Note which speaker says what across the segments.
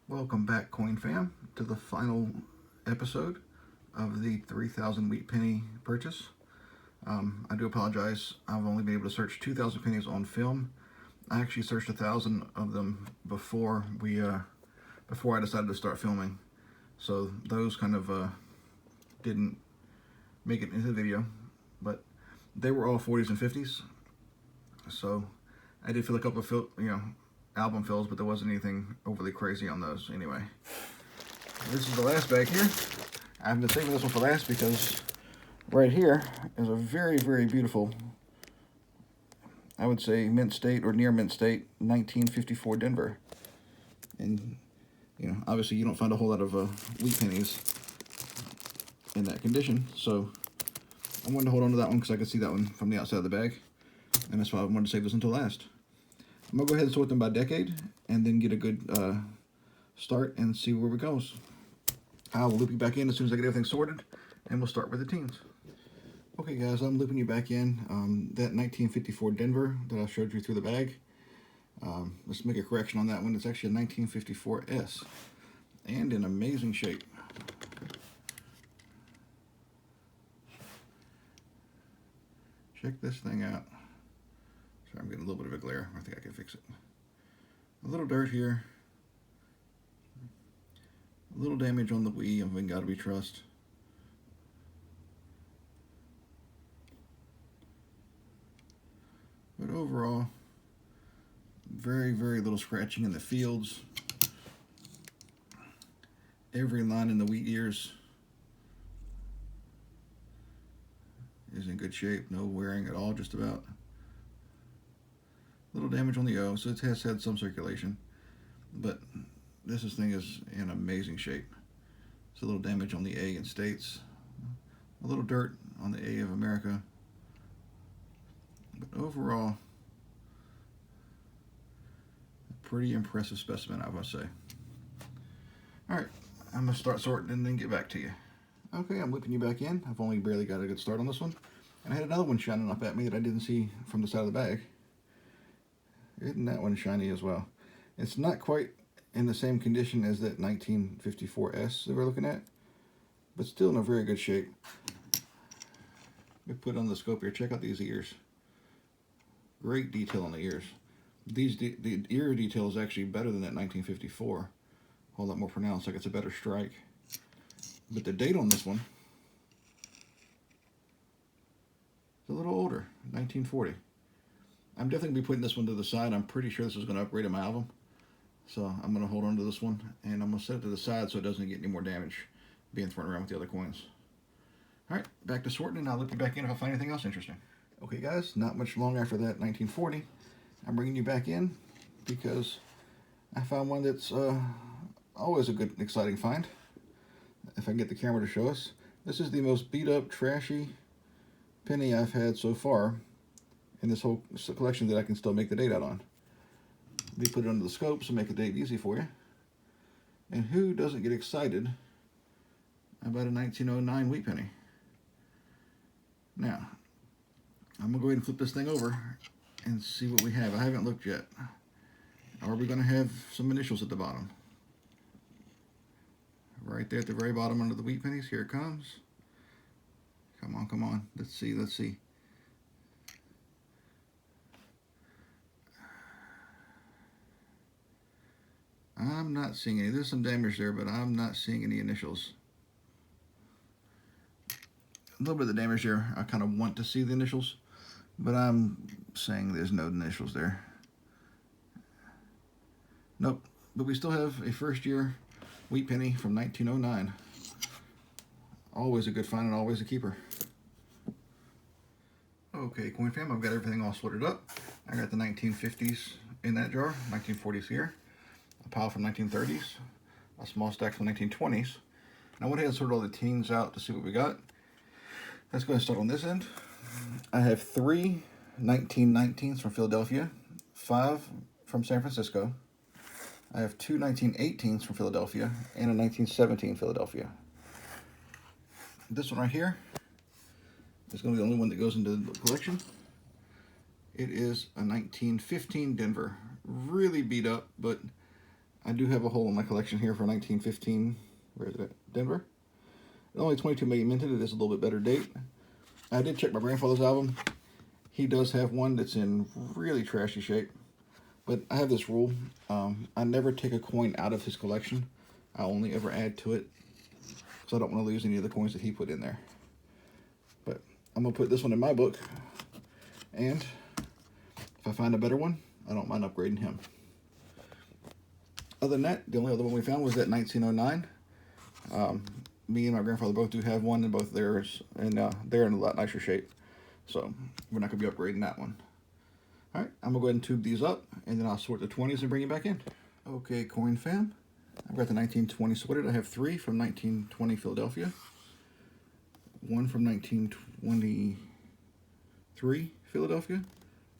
Speaker 1: Welcome back, Coin Fam, to the final episode of the 3,000 wheat penny purchase. I do apologize. I've only been able to search 2,000 pennies on film. I actually searched 1,000 of them before I decided to start filming. So those kind of didn't make it into the video, but they were all 40s and 50s. So I did feel a couple of album fills, but there wasn't anything overly crazy on those anyway. This is the last bag here. I've been saving this one for last because right here is a very, very beautiful, I would say mint state or near mint state, 1954 Denver. And, obviously you don't find a whole lot of wheat pennies in that condition. So I wanted to hold on to that one because I could see that one from the outside of the bag. And that's why I wanted to save this until last. I'm going to go ahead and sort them by decade and then get a good start and see where it goes. I will loop you back in as soon as I get everything sorted, and we'll start with the teens. Okay, guys, I'm looping you back in. That 1954 Denver that I showed you through the bag, let's make a correction on that one. It's actually a 1954 S, and in amazing shape. Check this thing out. Sorry, I'm getting a little bit of a glare. I think I can fix it. A little dirt here. A little damage on the Wii of When Gotta Be Trust. But overall, very, very little scratching in the fields. Every line in the wheat ears is in good shape. No wearing at all, just about. Little damage on the O, so it has had some circulation. But this thing is in amazing shape. It's a little damage on the A in States. A little dirt on the A of America. But overall, a pretty impressive specimen, I must say. Alright, I'm going to start sorting and then get back to you. Okay, I'm looping you back in. I've only barely got a good start on this one. And I had another one shining up at me that I didn't see from the side of the bag. Isn't that one shiny as well? It's not quite in the same condition as that 1954S that we're looking at, but still in a very good shape. Let me put it on the scope here. Check out these ears. Great detail on the ears. The ear detail is actually better than that 1954. A whole lot more pronounced, like it's a better strike. But the date on this one is a little older, 1940. I'm definitely going to be putting this one to the side. I'm pretty sure this is going to upgrade in my album. So I'm going to hold on to this one, and I'm going to set it to the side so it doesn't get any more damage being thrown around with the other coins. All right, back to sorting, and I'll look you back in if I find anything else interesting. Okay, guys, not much long after that 1940, I'm bringing you back in because I found one that's always a good, exciting find. If I can get the camera to show us. This is the most beat-up, trashy penny I've had so far in this whole collection that I can still make the date out on. Let me put it under the scope so make the date easy for you. And who doesn't get excited about a 1909 wheat penny? Now, I'm going to go ahead and flip this thing over and see what we have. I haven't looked yet. Are we going to have some initials at the bottom? Right there at the very bottom under the wheat pennies. Here it comes. Come on, come on. Let's see, let's see. I'm not seeing any. There's some damage there, but I'm not seeing any initials. A little bit of the damage there, I kind of want to see the initials, but I'm saying there's no initials there. Nope, but we still have a first year wheat penny from 1909. Always a good find and always a keeper. Okay, Coin Fam, I've got everything all sorted up. I got the 1950s in that jar, 1940s here, a pile from 1930s, a small stack from 1920s. And I went ahead and sorted all the teens out to see what we got. Let's go ahead and start on this end. I have 3 1919s from Philadelphia, 5 from San Francisco. I have 2 1918s from Philadelphia and a 1917 Philadelphia. This one right here is going to be the only one that goes into the collection. It is a 1915 Denver. Really beat up, but I do have a hole in my collection here for 1915, where is it, Denver. Only 22 million minted. It is a little bit better date. I did check my grandfather's album. He does have one that's in really trashy shape. But I have this rule. I never take a coin out of his collection. I only ever add to it. So I don't want to lose any of the coins that he put in there. But I'm going to put this one in my book. And if I find a better one, I don't mind upgrading him. Other than that, the only other one we found was that 1909. Me and my grandfather both do have one, and both theirs, and they're in a lot nicer shape. So we're not going to be upgrading that one. All right, I'm going to go ahead and tube these up, and then I'll sort the 20s and bring it back in. Okay, coin fam. I've got the 1920 sorted. I have 3 from 1920 Philadelphia, 1 from 1923 Philadelphia,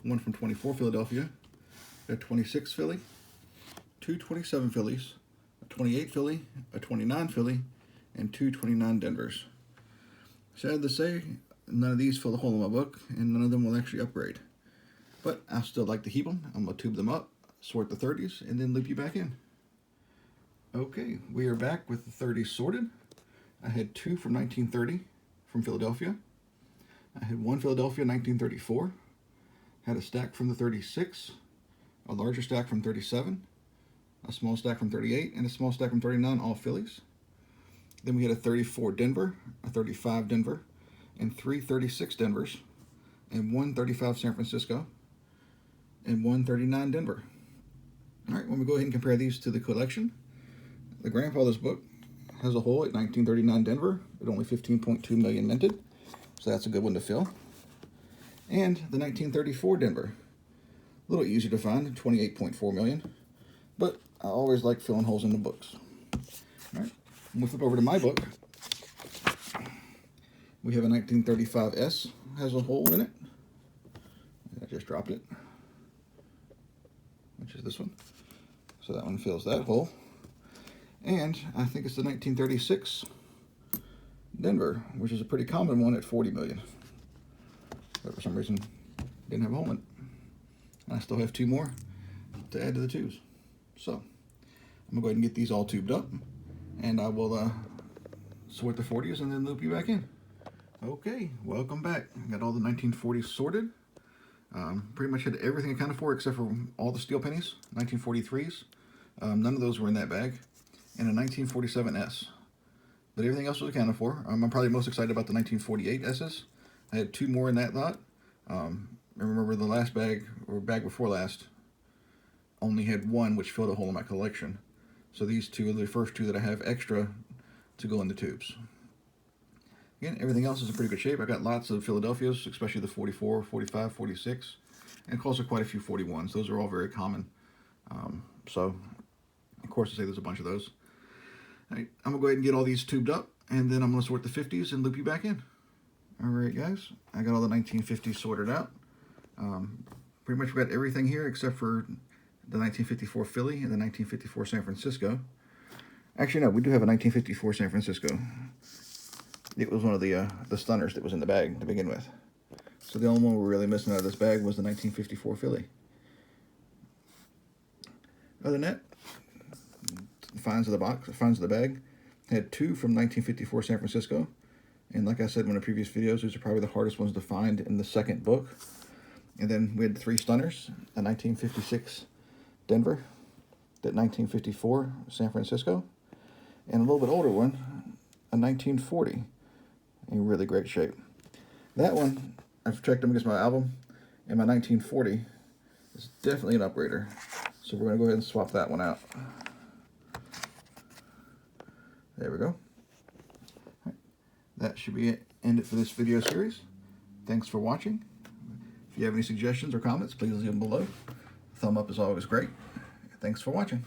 Speaker 1: 1 from 24 Philadelphia, a 26 Philly, 2 27 Phillies, a 28 Philly, a 29 Philly, and 2 29 Denvers. Sad to say, none of these fill the hole in my book, and none of them will actually upgrade. But I still like to keep them. I'm going to tube them up, sort the 30s, and then loop you back in. Okay, we are back with the 30s sorted. I had 2 from 1930 from Philadelphia. I had 1 Philadelphia 1934. Had a stack from the 36, a larger stack from 37, a small stack from 38, and a small stack from 39, all Phillies. Then we had a 34 Denver, a 35 Denver, and 3 36 Denvers, and 1 35 San Francisco, and 1 39 Denver. All right, when we go ahead and compare these to the collection, the grandfather's book has a hole at 1939 Denver at only 15.2 million minted, so that's a good one to fill. And the 1934 Denver, a little easier to find, 28.4 million, but I always like filling holes in the books. All right, when we flip over to my book, we have a 1935 S, has a hole in it. I just dropped it, which is this one. So that one fills that hole. And I think it's the 1936 Denver, which is a pretty common one at 40 million. But for some reason, didn't have a hole in it. And I still have 2 more to add to the tubes. So I'm gonna go ahead and get these all tubed up, and I will sort the 40s and then loop you back in. Okay, welcome back. Got all the 1940s sorted. Pretty much had everything accounted for except for all the steel pennies, 1943s. None of those were in that bag. And a 1947 S. But everything else was accounted for. I'm probably most excited about the 1948 S's. I had 2 more in that lot. I remember the last bag, or bag before last, only had 1, which filled a hole in my collection. So these 2 are the first 2 that I have extra to go in the tubes. Again, everything else is in pretty good shape. I got lots of Philadelphias, especially the 44, 45, 46, and also quite a few 41s. Those are all very common. So, of course, to say there's a bunch of those. All right, I'm going to go ahead and get all these tubed up, and then I'm going to sort the 50s and loop you back in. All right, guys, I got all the 1950s sorted out. Pretty much got everything here except for the 1954 Philly and the 1954 San Francisco. Actually, no, we do have a 1954 San Francisco. It was one of the stunners that was in the bag to begin with. So the only one we're really missing out of this bag was the 1954 Philly. Other than that, finds of the box, finds of the bag, had 2 from 1954 San Francisco. And like I said in one of the previous videos, these are probably the hardest ones to find in the second book. And then we had 3 stunners, a 1956 Denver, that 1954 San Francisco, and a little bit older one, a 1940, in really great shape. That one, I've checked them against my album, and my 1940 is definitely an upgrader. So we're going to go ahead and swap that one out. There we go. Right. That should be it. End it for this video series. Thanks for watching. If you have any suggestions or comments, please leave them below. Thumb up is always great. Thanks for watching.